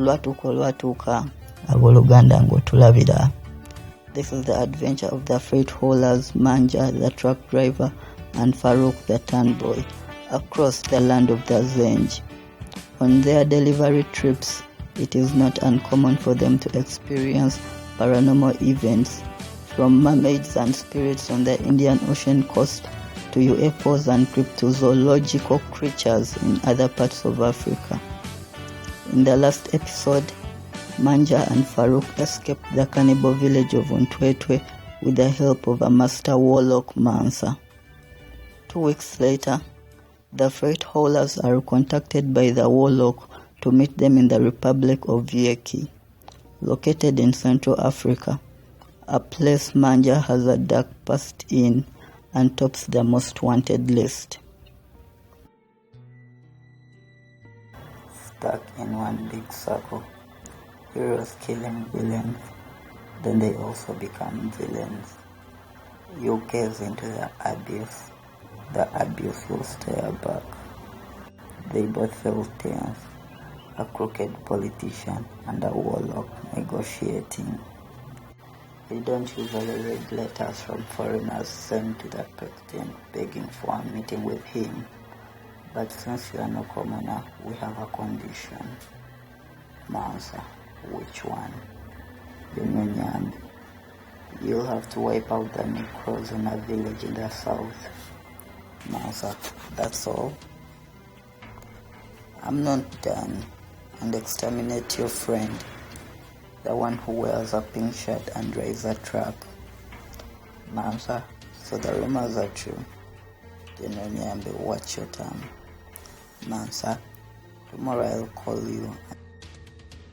Lwatuka, Aboluganda ng'otulabira. This is the adventure of the freight haulers Manja, the truck driver, and Farouk, the turn boy, across the land of the Zenj. On their delivery trips, it is not uncommon for them to experience paranormal events, from mermaids and spirits on the Indian Ocean coast to UFOs and cryptozoological creatures in other parts of Africa. In the last episode, Manja and Farouk escaped the cannibal village of Untwetwe with the help of a master warlock Mansa. 2 weeks later, the freight haulers are contacted by the warlock to meet them in the Republic of Vyeki, located in Central Africa, a place Manja has a dark past in and tops the most wanted list. Stuck in one big circle, heroes killing villains, then they also become villains. You gaze into the abyss will stare back. They both feel tense, a crooked politician and a warlock negotiating. They don't usually read letters from foreigners sent to the president begging for a meeting with him. But since you are no commoner, we have a condition. Mansa, which one? Benyanyambi. You'll have to wipe out the necros in a village in the south. Mansa, that's all? I'm not done. And exterminate your friend, the one who wears a pink shirt and drives a truck. Mansa, so the rumors are true. Benyanyambi, watch your tongue. Mansa, tomorrow I'll call you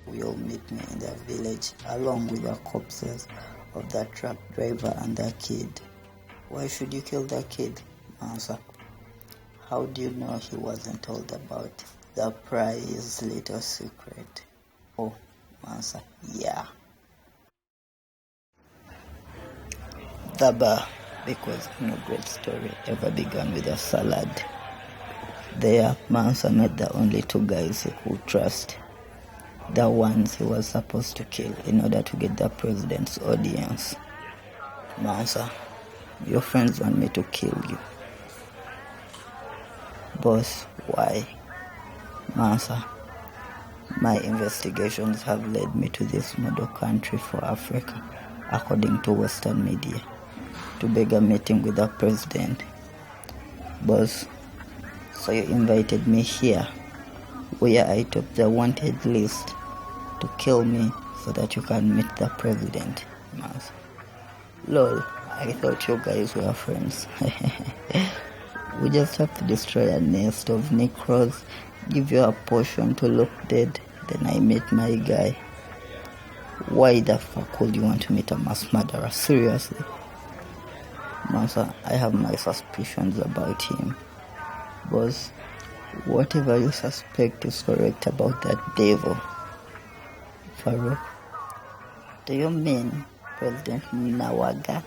and you'll meet me in the village along with the corpses of the truck driver and the kid. Why should you kill the kid, Mansa? How do you know he wasn't told about the prize little secret? Oh, Mansa, yeah. The bar, because no great story ever began with a salad. There, Mansa met the only 2 guys he could trust, the ones he was supposed to kill in order to get the president's audience. Mansa, your friends want me to kill you. Boss, why? Mansa, my investigations have led me to this model country for Africa, according to Western media, to beg a meeting with the president. Boss, so you invited me here, where I topped the wanted list, to kill me so that you can meet the president, Mansa. Lol, I thought you guys were friends. We just have to destroy a nest of necros, give you a potion to look dead, then I meet my guy. Why the fuck would you want to meet a mass murderer? Seriously? Mansa, I have my suspicions about him. Boss, whatever you suspect is correct about that devil. Farouk, do you mean President Nawaga?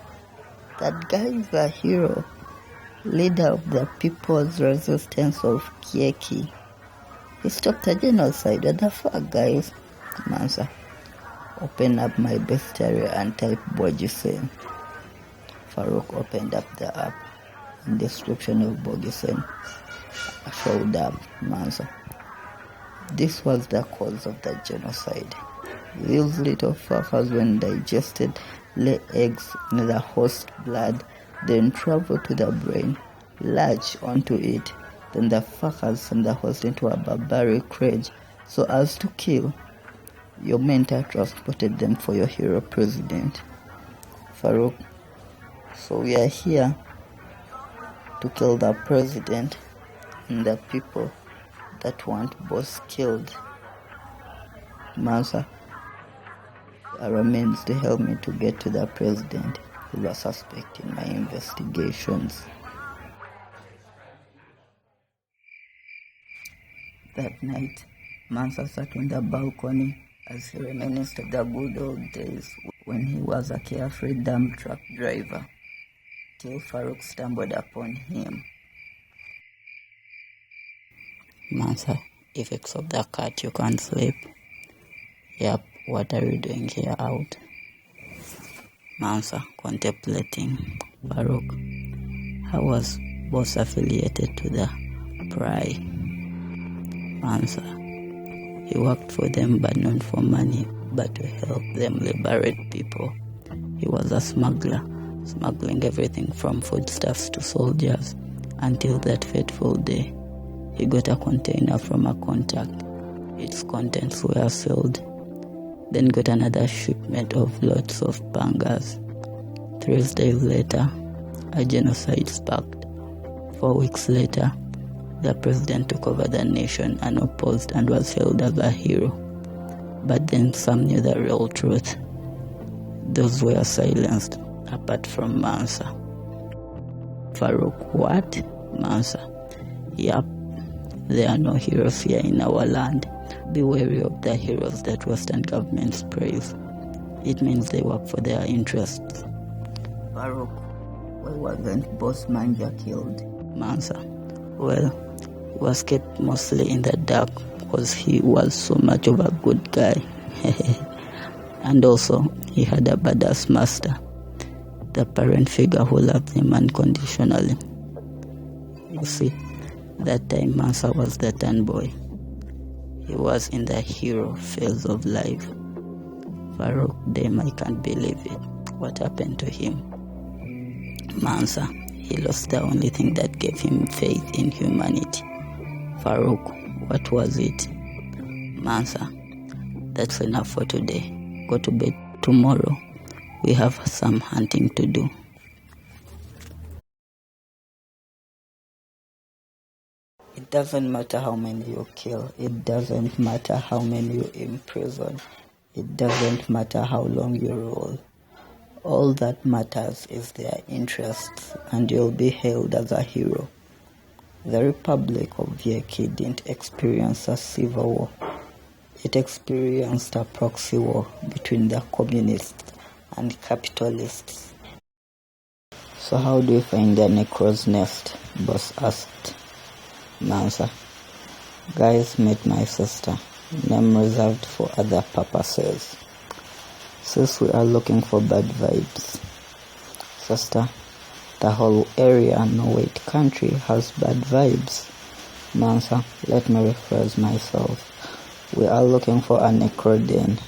That guy is a hero, leader of the People's Resistance of Kieki. He stopped a genocide. What the fuck, guys? Mansa, open up my bestiary and type Bogisen. Farouk opened up the app. In description of Bogisen showed up. Mansa, this was the cause of the genocide. These little fuckers, when digested, lay eggs in the host blood, then travel to the brain, latch onto it, then the fuckers send the host into a barbaric rage so as to kill. Your mentor transported them for your hero president. Farouk, so we are here to kill the president and the people that want boss killed. Mansa, remains to help me to get to the president who was suspect in my investigations. That night, Mansa sat on the balcony as he reminisced of the good old days when he was a carefree dump truck driver, till Farouk stumbled upon him. Mansa, effects of the cat, you can't sleep. Yep, what are you doing here out? Mansa, contemplating. Farouk, how was boss affiliated to the Pry? Mansa, he worked for them but not for money, but to help them liberate people. He was a smuggler, smuggling everything from foodstuffs to soldiers, until that fateful day. He got a container from a contact. Its contents were sold. Then got another shipment of lots of bangers. 3 days later, a genocide sparked. 4 weeks later, the president took over the nation unopposed and was hailed as a hero. But then some knew the real truth. Those were silenced, apart from Mansa. Farouk, what? Mansa, yup, there are no heroes here in our land. Be wary of the heroes that Western governments praise. It means they work for their interests. Farouk, why wasn't Boss Manja killed? Mansa, well, he was kept mostly in the dark because he was so much of a good guy. And also, he had a badass master, the parent figure who loved him unconditionally. You see, that time Mansa was the turn boy. He was in the hero phase of life. Farouk, damn, I can't believe it. What happened to him? Mansa, he lost the only thing that gave him faith in humanity. Farouk, what was it? Mansa, that's enough for today. Go to bed. Tomorrow, we have some hunting to do. It doesn't matter how many you kill. It doesn't matter how many you imprison. It doesn't matter how long you rule. All that matters is their interests, and you'll be hailed as a hero. The Republic of Vyeki didn't experience a civil war. It experienced a proxy war between the communists and capitalists. So how do you find the Necro's nest? Boss asked. Mansa, guys met my sister, name reserved for other purposes. Since we are looking for bad vibes. Sister, the whole area, no wait country, has bad vibes. Mansa, let me rephrase myself. We are looking for a necrodin.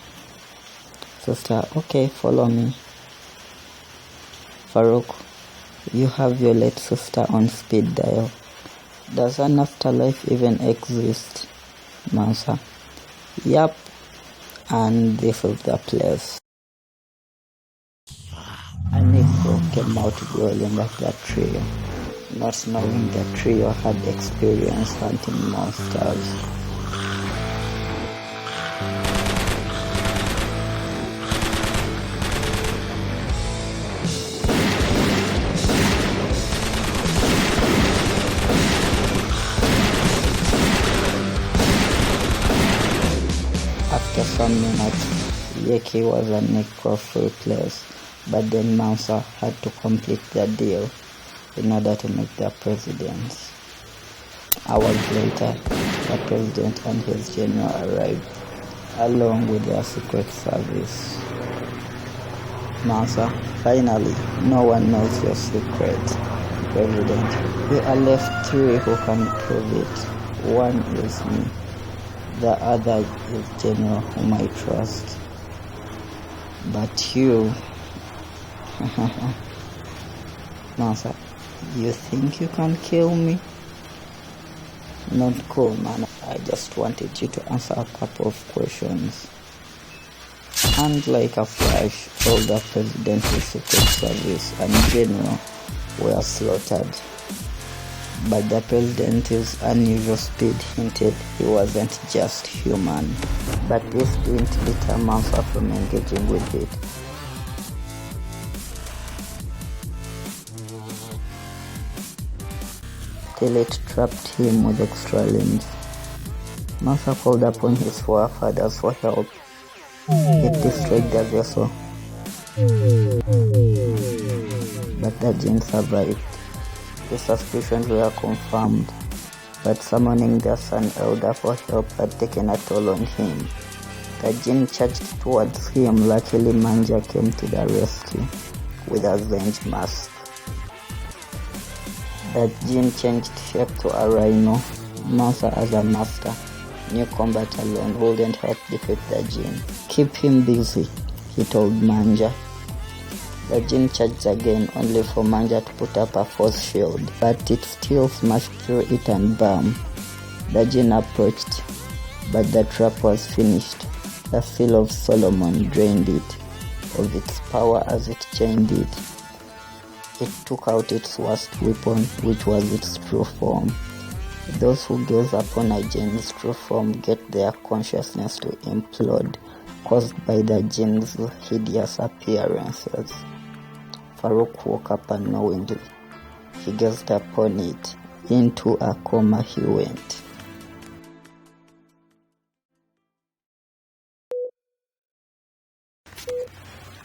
Sister, okay, follow me. Farouk, you have your late sister on speed dial. Does an afterlife even exist? Mansa, yup, and this is the place. A Negro came out growling at the trio, not knowing the trio had experience hunting monsters. After some minutes, Vyeki was a necro-free place, but then Mansa had to complete the deal in order to make the president. Hours later, the president and his general arrived, along with their secret service. Mansa, finally, no one knows your secret, President. We are left 3 who can prove it. One is me. The other is General whom I trust. But you... Mansa, you think you can kill me? Not cool, man. I just wanted you to answer a couple of questions. And like a flash, all the presidential secret service and general were slaughtered. But the president's unusual speed hinted he wasn't just human. But this didn't deter Mansa from engaging with it. Till it trapped him with extra limbs. Mansa called upon his forefathers for help. It destroyed the vessel. But the djinns survived. The suspicions were confirmed, but summoning the Sun Elder for help had taken a toll on him. The jinn charged towards him. Luckily, Manja came to the rescue with a Zenj mask. The jinn changed shape to a rhino. Mansa, as a master, knew combat alone wouldn't help defeat the jinn. Keep him busy, he told Manja. The jinn charged again, only for Manja to put up a force shield, but it still smashed through it and bam. The jinn approached, but the trap was finished. The seal of Solomon drained it of its power as it chained it. It took out its worst weapon, which was its true form. Those who gaze upon a jinn's true form get their consciousness to implode, caused by the jinn's hideous appearances. Farouk woke up unknowingly. He gazed upon it. Into a coma he went.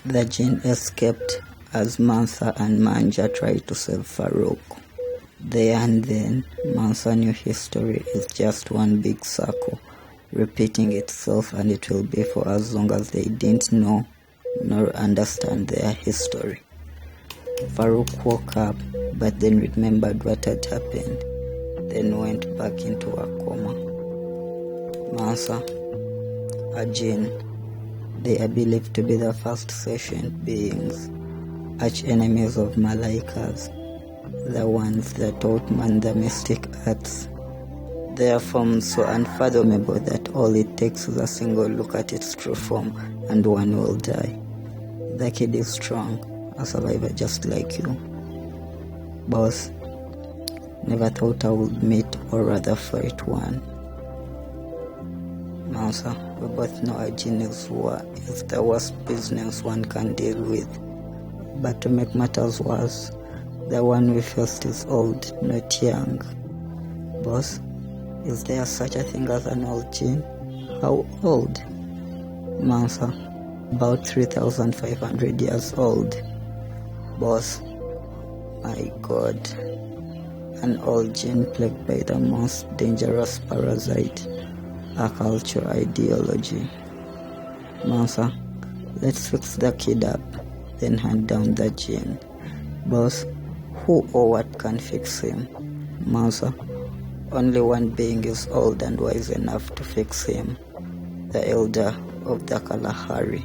The jinn escaped as Mansa and Manja tried to save Farouk. There and then, Mansa knew history is just one big circle, repeating itself, and it will be for as long as they didn't know nor understand their history. Farouk woke up, but then remembered what had happened, then went back into a coma. Mansa, a jinn, they are believed to be the first sentient beings, arch-enemies of Malaikas, the ones that taught man the mystic arts. Their forms so unfathomable that all it takes is a single look at its true form and one will die. The kid is strong, a survivor just like you. Boss, never thought I would meet or rather fight one. Mansa, we both know a jinn is the worst business one can deal with. But to make matters worse, the one we faced is old, not young. Boss, is there such a thing as an old jinn? How old? Mansa, about 3,500 years old. Boss, my God, an old jinn plagued by the most dangerous parasite, a culture ideology. Mansa, let's fix the kid up, then hand down the jinn. Boss, who or what can fix him? Mansa, only one being is old and wise enough to fix him, the elder of the Kalahari.